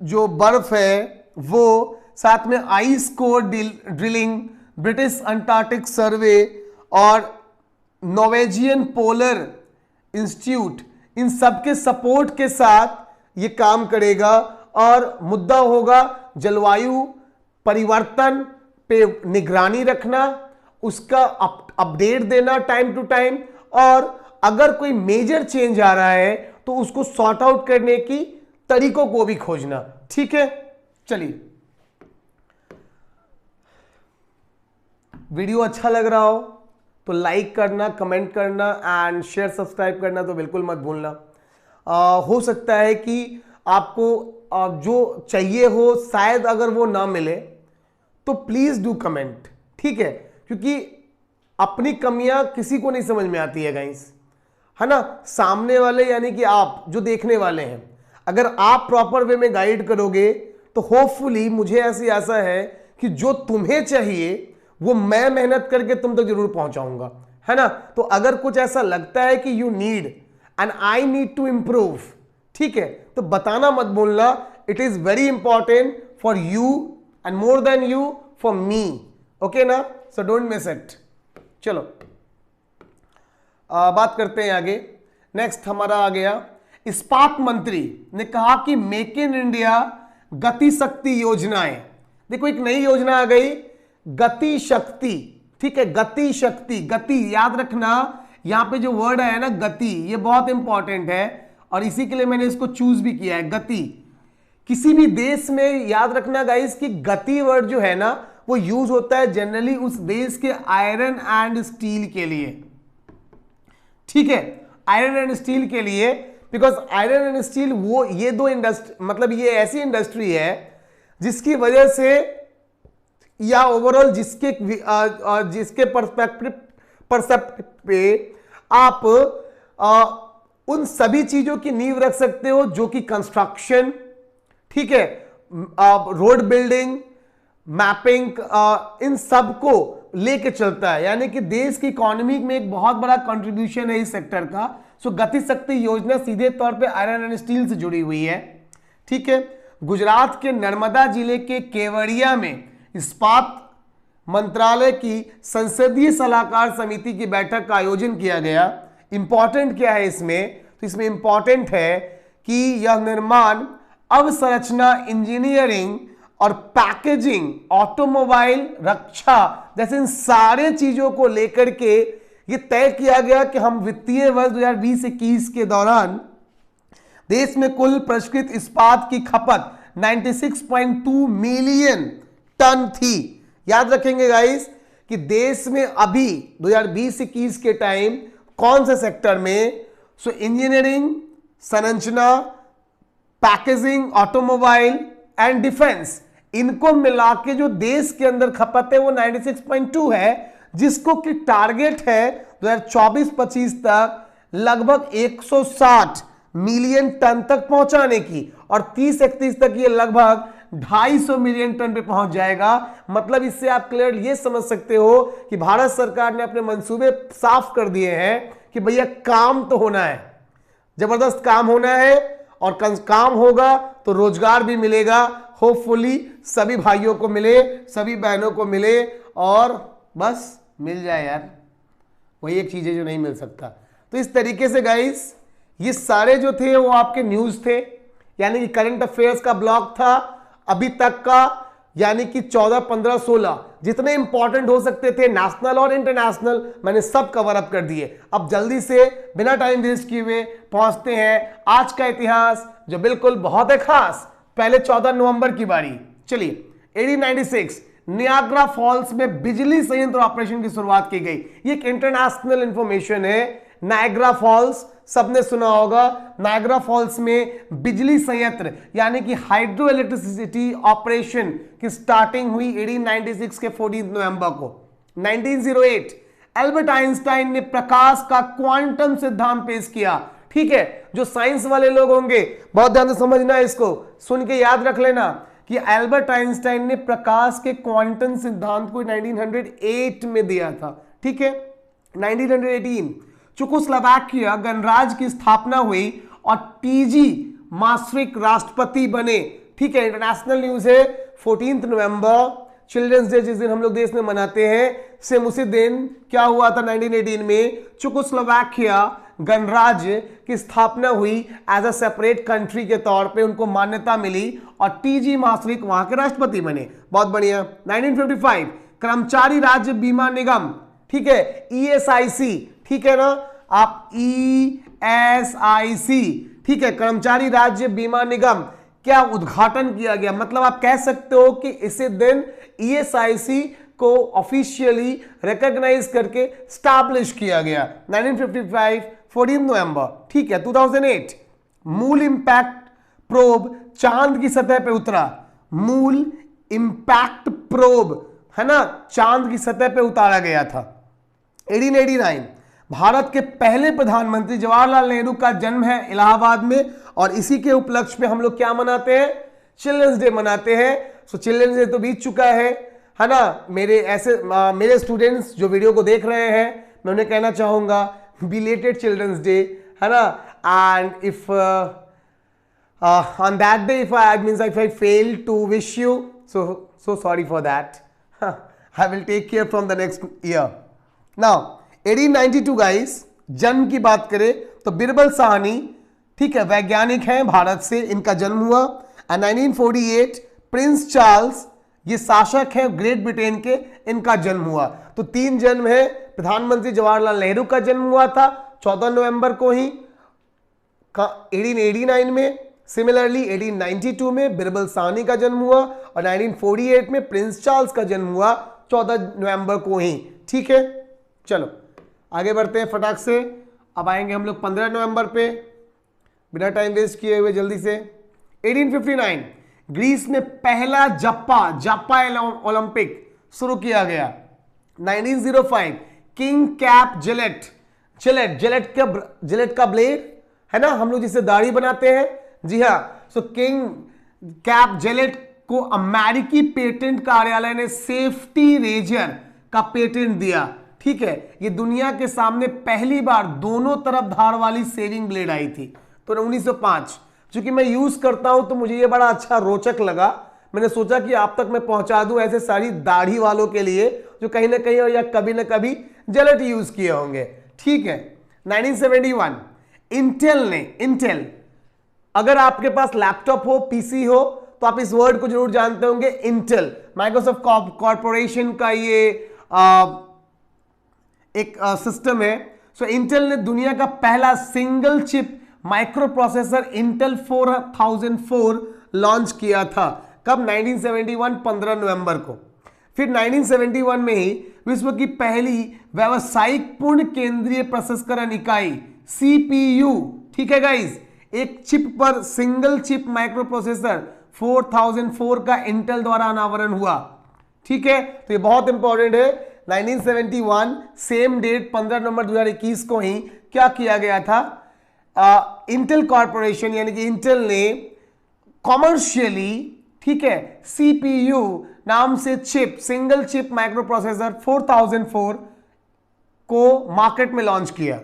S1: जो बर्फ है वो, साथ में ice core drilling, British Antarctic survey और नॉर्वेजियन पोलर इंस्टीट्यूट, इन सबके सपोर्ट के साथ ये काम करेगा। और मुद्दा होगा जलवायु परिवर्तन पे निगरानी रखना, उसका अपडेट देना टाइम टू टाइम, और अगर कोई मेजर चेंज आ रहा है तो उसको सॉर्ट आउट करने की तरीकों को भी खोजना। ठीक है, चलिए, वीडियो अच्छा लग रहा हो तो लाइक करना, कमेंट करना एंड शेयर सब्सक्राइब करना तो बिल्कुल मत भूलना। हो सकता है कि आपको जो चाहिए हो शायद अगर वो ना मिले तो प्लीज डू कमेंट, ठीक है, क्योंकि अपनी कमियां किसी को नहीं समझ में आती है गाइस, है ना। सामने वाले यानी कि आप जो देखने वाले हैं, अगर आप प्रॉपर वे में गाइड करोगे तो होपफुली मुझे ऐसी आशा है कि जो तुम्हें चाहिए वो मैं मेहनत करके तुम तक जरूर पहुंचाऊंगा, है ना। तो अगर कुछ ऐसा लगता है कि you need and I need to improve, ठीक है, तो बताना मत भूलना। It is very important for you and more than you for me, okay ना, सो डोंट मिस इट। चलो बात करते हैं आगे। नेक्स्ट हमारा आ गया, इस्पात मंत्री ने कहा कि मेक इन इंडिया गति शक्ति योजनाएं। देखो एक नई योजना आ गई, गति शक्ति, ठीक है, गति शक्ति, गति याद रखना, यहां पे जो वर्ड है ना गति, ये बहुत इंपॉर्टेंट है और इसी के लिए मैंने इसको चूज भी किया है। गति किसी भी देश में याद रखना गाइस कि गति वर्ड जो है ना वो यूज होता है जनरली उस देश के आयरन एंड स्टील के लिए, ठीक है, आयरन एंड स्टील के लिए, बिकॉज आयरन एंड स्टील वो ये दो इंडस्ट्री, मतलब ये ऐसी इंडस्ट्री है जिसकी वजह से या ओवरऑल जिसके परस्पेक्टिव पे आप उन सभी चीजों की नींव रख सकते हो जो कि कंस्ट्रक्शन, ठीक है, रोड बिल्डिंग, मैपिंग, इन सब को लेके चलता है, यानी कि देश की इकोनॉमी में एक बहुत बड़ा कंट्रीब्यूशन है इस सेक्टर का। सो गति शक्ति योजना सीधे तौर पे आयरन एंड स्टील से जुड़ी हुई है, ठीक है। गुजरात के नर्मदा जिले के केवड़िया में इस्पात मंत्रालय की संसदीय सलाहकार समिति की बैठक का आयोजन किया गया। इंपॉर्टेंट क्या है इसमें? तो इसमें इंपॉर्टेंट है कि यह निर्माण, अवसंरचना, इंजीनियरिंग और पैकेजिंग, ऑटोमोबाइल, रक्षा जैसे इन सारे चीजों को लेकर के ये तय किया गया कि हम वित्तीय वर्ष 2020-21 के दौरान देश में कुल परिष्कृत इस्पात की खपत 96.2 मिलियन टन थी। याद रखेंगे गाइस कि देश में अभी 2020-21 के टाइम कौन से सेक्टर में, सो इंजीनियरिंग, संरचना, पैकेजिंग, ऑटोमोबाइल एंड डिफेंस, इनको मिला के जो देश के अंदर खपत है वो 96.2 है, जिसको कि टारगेट है 2024-25 तक लगभग 160 मिलियन टन तक पहुंचाने की, और 30-31 तक ये लगभग 250 मिलियन टन पे पहुंच जाएगा। मतलब इससे आप क्लियर ये समझ सकते हो कि भारत सरकार ने अपने मंसूबे साफ कर दिए हैं कि भैया काम तो होना है, जबरदस्त काम होना है, और काम होगा तो रोजगार भी मिलेगा। होपफुली सभी भाइयों को मिले, सभी बहनों को मिले, और बस मिल जाए यार, वही एक चीज है जो नहीं मिल सकता। तो इस तरीके से गाइस ये सारे जो थे वो आपके न्यूज थे, यानी कि करंट अफेयर्स का ब्लॉग था अभी तक का। यानी कि 14, 15, 16 जितने इंपॉर्टेंट हो सकते थे नेशनल और इंटरनेशनल, मैंने सब कवर अप कर दिए। अब जल्दी से बिना टाइम वेस्ट किए हुए पहुंचते हैं आज का इतिहास, जो बिल्कुल बहुत है खास। पहले 14 नवंबर की बारी। चलिए, 1896 नियाग्रा फॉल्स में बिजली संयंत्र ऑपरेशन की शुरुआत की गई। ये एक इंटरनेशनल इंफॉर्मेशन है। नायग्रा फॉल्स सबने सुना होगा। नायग्रा फॉल्स में बिजली संयंत्र यानी कि हाइड्रो इलेक्ट्रिसिटी ऑपरेशन की स्टार्टिंग हुई 1896 के 14 नवंबर को। 1908 एल्बर्ट आइंस्टाइन ने प्रकाश का क्वांटम सिद्धांत पेश किया। ठीक है, जो साइंस वाले लोग होंगे बहुत ध्यान से समझना, इसको सुन के याद रख लेना कि एल्बर्ट आइंस्टाइन ने प्रकाश के क्वांटम सिद्धांत को 1908 में दिया था। ठीक है, 1918 चेकोस्लोवाकिया गणराज्य की स्थापना हुई और टीजी मास्रिक राष्ट्रपति बने। ठीक है, इंटरनेशनल न्यूज है। 14 नवंबर चिल्ड्रंस डे जिस दिन हम लोग देश में मनाते हैं, सेम उसी दिन क्या हुआ था 1918 में चेकोस्लोवाकिया गणराज्य की स्थापना हुई एज अ सेपरेट कंट्री के तौर पे, उनको मान्यता मिली और टीजी मास्रिक वहां के राष्ट्रपति बने। बहुत बढ़िया। 1955 कर्मचारी राज्य बीमा निगम, ठीक है, ESIC, ठीक है ना, आप ESIC, ठीक है, कर्मचारी राज्य बीमा निगम क्या उद्घाटन किया गया। मतलब आप कह सकते हो कि इसी दिन ESIC को ऑफिशियली रिकॉग्नाइज करके स्टैब्लिश किया गया। 1955 14 नवंबर। ठीक है, 2008 मूल इंपैक्ट प्रोब चांद की सतह पे उतरा। मूल इंपैक्ट प्रोब है ना, चांद की सतह पे उतारा गया था। 1889 भारत के पहले प्रधानमंत्री जवाहरलाल नेहरू का जन्म है इलाहाबाद में, और इसी के उपलक्ष्य में हम लोग क्या मनाते हैं, चिल्ड्रंस डे मनाते हैं। सो चिल्ड्रंस डे तो बीत चुका है ना। मेरे स्टूडेंट्स जो वीडियो को देख रहे हैं, मैं उन्हें कहना चाहूंगा बिलेटेड चिल्ड्रंस डे, है ना। And if on that day if I fail to wish you, so sorry for that. I will take care from the next year. Now 1892 guys, जन्म की बात करें तो बिरबल साहनी, ठीक है, वैज्ञानिक हैं भारत से, इनका जन्म हुआ। 1948 प्रिंस चार्ल्स, ये शासक हैं ग्रेट ब्रिटेन के, इनका जन्म हुआ। तो 3 जन्म है। प्रधानमंत्री जवाहरलाल नेहरू का जन्म हुआ था 14 नवंबर को ही 1889 में। सिमिलरली 1892 में बिरबल साहनी का जन्म हुआ और 1948 में प्रिंस चार्ल्स का जन्म हुआ 14 नवंबर को ही। ठीक है, चलो आगे बढ़ते हैं फटाक से। अब आएंगे हम लोग 15 नवंबर पे, बिना टाइम वेस्ट किए हुए जल्दी से। 1859 ग्रीस में पहला जाप्पा ओलंपिक शुरू किया गया। 1905 किंग कैप जिलेट का ब्लेड है ना, हम लोग जिससे दाढ़ी बनाते हैं, जी हाँ। सो किंग कैप जिलेट को अमेरिकी पेटेंट कार्यालय ने सेफ्टी रेजर का पेटेंट दिया। ठीक है, ये दुनिया के सामने पहली बार दोनों तरफ धार वाली सेविंग ब्लेड आई थी। तो 1905, चूंकि मैं यूज करता हूं तो मुझे ये बड़ा अच्छा रोचक लगा, मैंने सोचा कि आप तक मैं पहुंचा दूं ऐसे सारी दाढ़ी वालों के लिए जो कहीं ना कहीं और या कभी ना कभी जिलेट यूज किए होंगे। ठीक है, 1971 इंटेल, अगर आपके पास लैपटॉप हो, पीसी हो, तो आप इस वर्ड को जरूर जानते होंगे, इंटेल। माइक्रोसॉफ्ट कॉर्पोरेशन का ये एक सिस्टम है। सो इंटेल ने दुनिया का पहला single chip micro processor Intel 4004 launch किया था। कब? 1971 15 नवंबर को। फिर 1971 में ही विश्व की पहली व्यावसायिक पूर्ण केंद्रीय प्रसंस्करण इकाई CPU, ठीक है गाइस, एक चिप पर सिंगल चिप माइक्रो प्रोसेसर 4004 का इंटेल द्वारा अनावरण हुआ। ठीक है, तो ये बहुत इंपॉर्टेंट है। 1971 सेम डेट 15 नवंबर 2021 को ही क्या किया गया था, इंटेल कॉर्पोरेशन यानी कि इंटेल ने कॉमर्शियली, ठीक है, CPU नाम से chip, single chip micro processor 4004 को मार्केट में लॉन्च किया।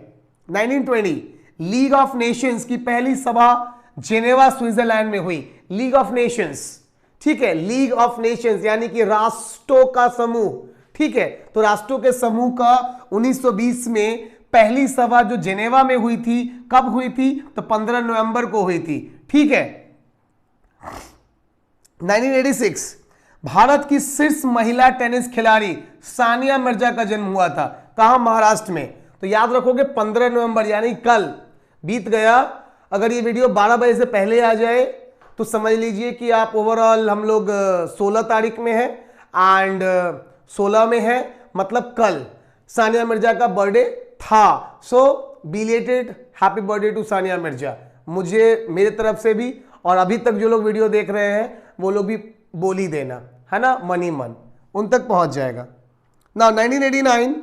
S1: 1920 लीग ऑफ नेशंस की पहली सभा जेनेवा स्विट्जरलैंड में हुई। लीग ऑफ नेशंस, ठीक है, लीग ऑफ नेशंस यानी कि राष्ट्रों का समूह। ठीक है, तो राष्ट्रों के समूह का 1920 में पहली सभा जो जेनेवा में हुई थी, कब हुई थी? तो 15 नवंबर को हुई थी। ठीक है, 1986 भारत की शीर्ष महिला टेनिस खिलाड़ी सानिया मिर्जा का जन्म हुआ था। कहां? महाराष्ट्र में। तो याद रखोगे 15 नवंबर यानी कल बीत गया। अगर ये वीडियो 12 बजे से पहले आ जाए तो समझ लीजिए कि आप ओवरऑल हम लोग 16 तारीख में है एंड 16 में है, मतलब कल सानिया मिर्जा का बर्थडे था। So belated happy birthday to Sania Mirza, मुझे मेरे तरफ से भी, और अभी तक जो लोग वीडियो देख रहे हैं वो लोग भी बोल ही देना, है ना, मनी मन उन तक पहुंच जाएगा ना। 1989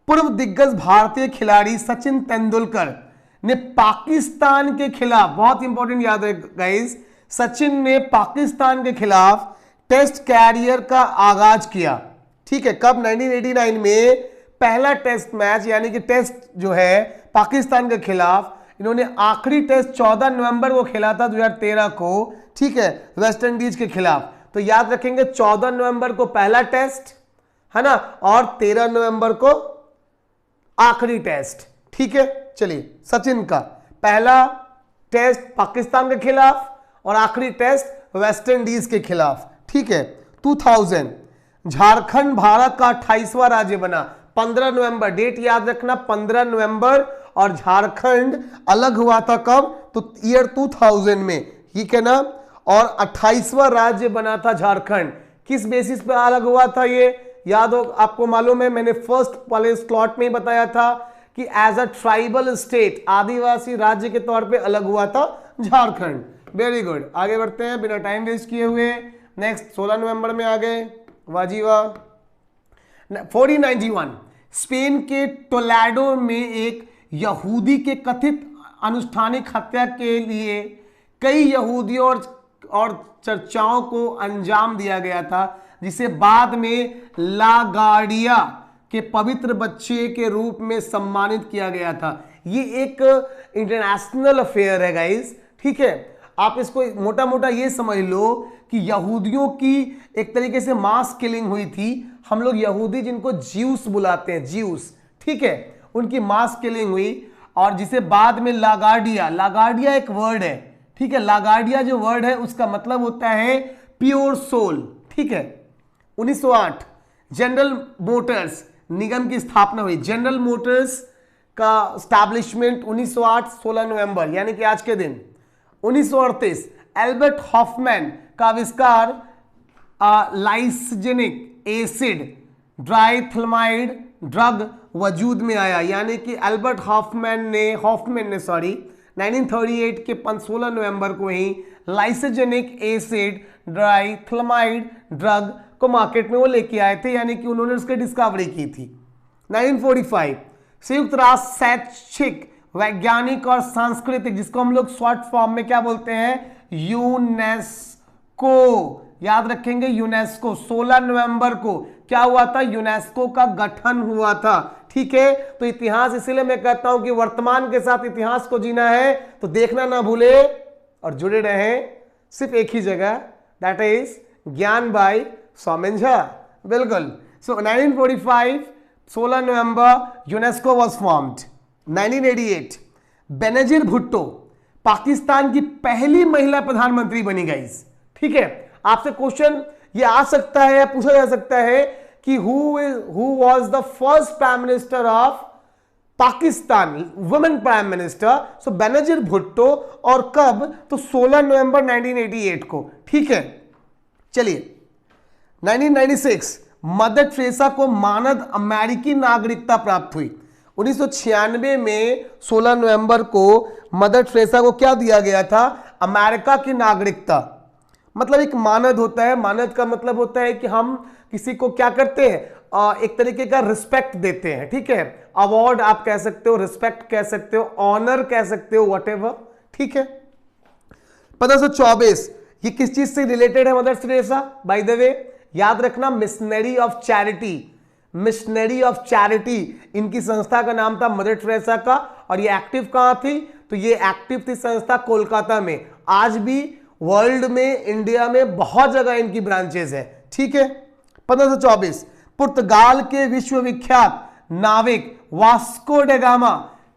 S1: पूर्व दिग्गज भारतीय खिलाड़ी सचिन तेंदुलकर ने पाकिस्तान के खिलाफ, बहुत इंपॉर्टेंट याद रहे गाइस, सचिन ने पाकिस्तान के खिलाफ टेस्ट कैरियर का आगाज किया। ठीक है, कब? 1989 में पहला टेस्ट मैच यानी कि टेस्ट जो है पाकिस्तान के खिलाफ, इन्होंने आखिरी टेस्ट 14 नवंबर को खेला था 2013 को, ठीक है, वेस्ट इंडीज के खिलाफ। तो याद रखेंगे 14 नवंबर को पहला टेस्ट, है ना, और 13 नवंबर को आखिरी टेस्ट। ठीक है, चलिए, सचिन का पहला टेस्ट पाकिस्तान के खिलाफ और आखिरी टेस्ट वेस्ट इंडीज के खिलाफ। ठीक है, 2000 झारखंड भारत का 28वां राज्य बना। 15 नवंबर, डेट याद रखना, 15 नवंबर, और झारखंड अलग हुआ था कब? तो ईयर 2000 में, ठीक है ना। और 28वां राज्य बना था झारखंड। किस बेसिस पे अलग हुआ था ये याद हो? आपको मालूम है, मैंने फर्स्ट वाले स्लॉट में ही बताया था कि एज अ ट्राइबल स्टेट, आदिवासी राज्य के तौर पे अलग हुआ था झारखंड। वेरी गुड, आगे बढ़ते हैं बिना टाइम वेस्ट किए हुए। नेक्स्ट 16 नवंबर में आ गए, वाजीवा। 1491 स्पेन के टोलेडो में एक यहूदी के कथित अनुष्ठानिक हत्या के लिए कई यहूदियों और चर्चाओं को अंजाम दिया गया था, जिसे बाद में लागार्डिया के पवित्र बच्चे के रूप में सम्मानित किया गया था। ये एक इंटरनेशनल अफेयर है गाइस। ठीक है, आप इसको मोटा मोटा ये समझ लो कि यहूदियों की एक तरीके से मास किलिंग हुई थी। हम लोग यहूदी जिनको ज्यूस बुलाते हैं, ज्यूस, ठीक है, उनकी मास किलिंग हुई, और जिसे बाद में लागार्डिया, लागार्डिया एक वर्ड है, ठीक है, लागार्डिया जो वर्ड है उसका मतलब होता है प्योर सोल। ठीक है, 1908 जनरल मोटर्स निगम की स्थापना हुई। जनरल मोटर्स का स्टैब्लिशमेंट 1908 16 नवंबर यानी कि आज के दिन। 1938 एल्बर्ट हॉफमैन का आविष्कार लाइसजेनिक एसिड ड्राइथलमाइड ड्रग वजूद में आया, यानी कि एल्बर्ट हॉफमैन ने 1938 के 16 नवंबर को ही लाइसजेनिक एसिड ड्राइथलमाइड ड्रग को मार्केट में वो लेके आए थे, यानी कि उन्होंने उसकी डिस्कवरी की थी। 1945 संयुक्त राष्ट्र शैक्षिक, वैज्ञानिक और सांस्कृतिक, जिसको हम लोग शॉर्ट फॉर्म में क्या बोलते हैं, यूनेस्को, याद रखेंगे यूनेस्को। 16 नवंबर को क्या हुआ था, यूनेस्को का गठन हुआ था। ठीक है, तो इतिहास, इसीलिए मैं कहता हूं कि वर्तमान के साथ इतिहास को जीना है तो देखना ना भूले और जुड़े रहें सिर्फ एक ही जगह, that is Gyan by Soumen Jha. बिल्कुल। So 1945 16 November UNESCO was formed. 1988 Benazir Bhutto Pakistan की पहली महिला प्रधानमंत्री बनी गई। ठीक है, आपसे क्वेश्चन ये आ सकता है या पूछा जा सकता है कि who was the first prime minister of Pakistan, women prime minister. So Benazir Bhutto, और कब, तो 16 नवंबर 1988 को। ठीक है, चलिए 1996 मदर टेरेसा को मानद अमेरिकी नागरिकता प्राप्त हुई। 1996 में 16 नवंबर को मदर टेरेसा को क्या दिया गया था, अमेरिका की नागरिकता। मतलब एक मानद होता है, मानद का मतलब होता है कि हम किसी को क्या करते हैं, एक तरीके का रिस्पेक्ट देते हैं। ठीक है, अवार्ड आप कह सकते हो, रिस्पेक्ट कह सकते हो, ऑनर कह सकते हो, व्हाटएवर। ठीक है, 1524 ये किस चीज से रिलेटेड है mother Teresa, by the way याद रखना, missionary of charity, missionary of charity इनकी संस्था का नाम था मदर टेरेसा का। और ये एक्टिव कहां थी, तो ये एक्टिव थी संस्था कोलकाता में। आज भी वर्ल्ड में, इंडिया में बहुत जगह इनकी ब्रांचेस है। ठीक है, 1524 पुर्तगाल के विश्वविख्यात नाविक वास्को डे गामा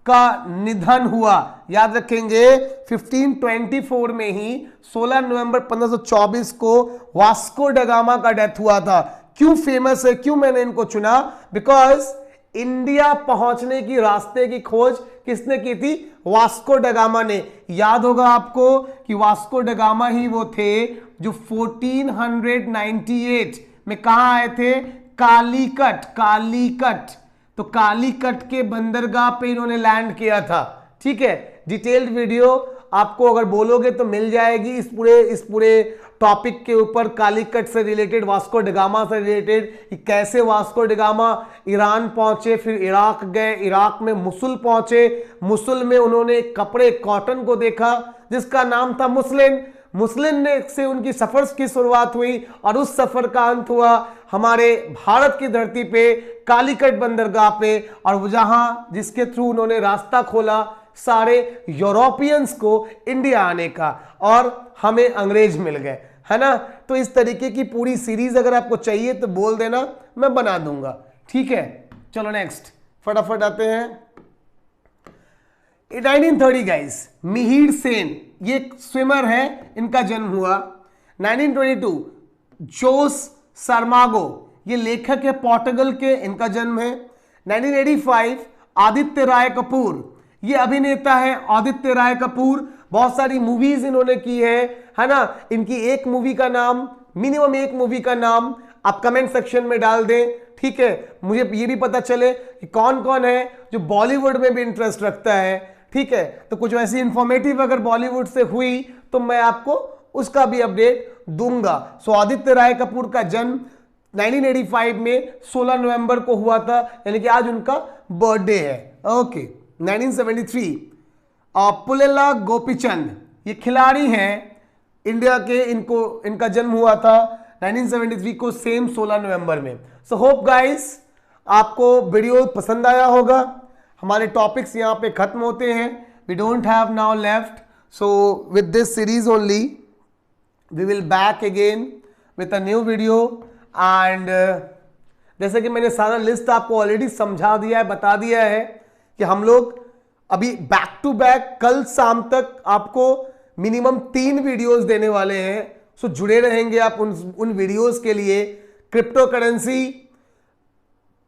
S1: का निधन हुआ। याद रखेंगे 1524 में ही 16 नवंबर 1524 को वास्को ड गामा का डेथ हुआ था। क्यों फेमस है, क्यों मैंने इनको चुना? बिकॉज इंडिया पहुंचने की रास्ते की खोज किसने की थी? वास्को ड गामा ने। याद होगा आपको कि वास्को ड गामा ही वो थे जो 1498 में कहां आए थे? कालीकट। कालीकट, तो कालीकट के बंदरगाह पे इन्होंने लैंड किया था। ठीक है, डिटेल्ड वीडियो आपको अगर बोलोगे तो मिल जाएगी इस पूरे टॉपिक के ऊपर, कालीकट से रिलेटेड, वास्को ड गामा से रिलेटेड, कि कैसे वास्को ड गामा ईरान पहुंचे, फिर इराक गए, इराक में मुसुल पहुंचे, मुसुल में उन्होंने कपड़े कॉटन को देखा जिसका नाम था मुस्लिन। मुस्लिम ने से उनकी सफर की शुरुआत हुई और उस सफर का अंत हुआ हमारे भारत की धरती पे कालीकट बंदरगाह पे, और जहां जिसके थ्रू उन्होंने रास्ता खोला सारे यूरोपियंस को इंडिया आने का, और हमें अंग्रेज मिल गए, है ना। तो इस तरीके की पूरी सीरीज अगर आपको चाहिए तो बोल देना, मैं बना दूंगा। ठीक है, चलो नेक्स्ट फटाफट आते हैं। 1930 गाइस, मिहिर सेन ये स्विमर है, इनका जन्म हुआ। 1922 जोस सारमागो ये लेखक है पोर्टुगल के, इनका जन्म है। 1985 आदित्य राय कपूर ये अभिनेता है। आदित्य राय कपूर बहुत सारी मूवीज इन्होंने की है ना। इनकी एक मूवी का नाम, मिनिमम एक मूवी का नाम आप कमेंट सेक्शन में डाल दें। ठीक है, मुझे ये भी पता चले कि कौन कौन है जो बॉलीवुड में भी इंटरेस्ट रखता है। ठीक है, तो कुछ ऐसी इंफॉर्मेटिव अगर बॉलीवुड से हुई तो मैं आपको उसका भी अपडेट दूंगा। सो आदित्य राय कपूर का जन्म 1985 में 16 नवंबर को हुआ था, यानी कि आज उनका बर्थडे है। ओके, 1973 पुलेला गोपीचंद ये खिलाड़ी हैं इंडिया के, इनका जन्म हुआ था 1973 को, सेम 16 नवंबर में। सो होप गाइस आपको वीडियो पसंद आया होगा। हमारे टॉपिक्स यहाँ पे खत्म होते हैं। We don't have now left, so with this series only we will back again with a new video. And जैसे कि मैंने सारा लिस्ट आपको ऑलरेडी समझा दिया है, बता दिया है कि हम लोग अभी बैक टू बैक कल शाम तक आपको मिनिमम 3 वीडियोस देने वाले हैं। सो जुड़े रहेंगे आप उन वीडियोस के लिए। क्रिप्टो करेंसी,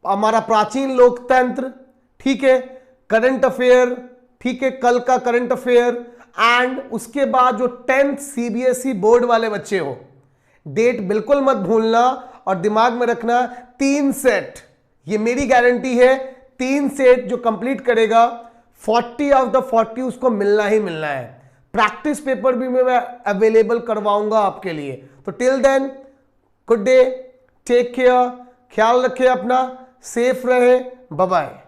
S1: हमारा प्राचीन लोकतंत्र, ठीक है, करंट अफेयर, ठीक है, कल का करंट अफेयर, एंड उसके बाद जो 10th सीबीएसई बोर्ड वाले बच्चे हो, डेट बिल्कुल मत भूलना और दिमाग में रखना 3 सेट, ये मेरी गारंटी है, 3 सेट जो कंप्लीट करेगा 40 आउट ऑफ 40 उसको मिलना ही मिलना है। प्रैक्टिस पेपर भी मैं अवेलेबल करवाऊंगा आपके लिए। तो till then good day, take care, ख्याल रखें अपना, सेफ रहे, बाय बाय।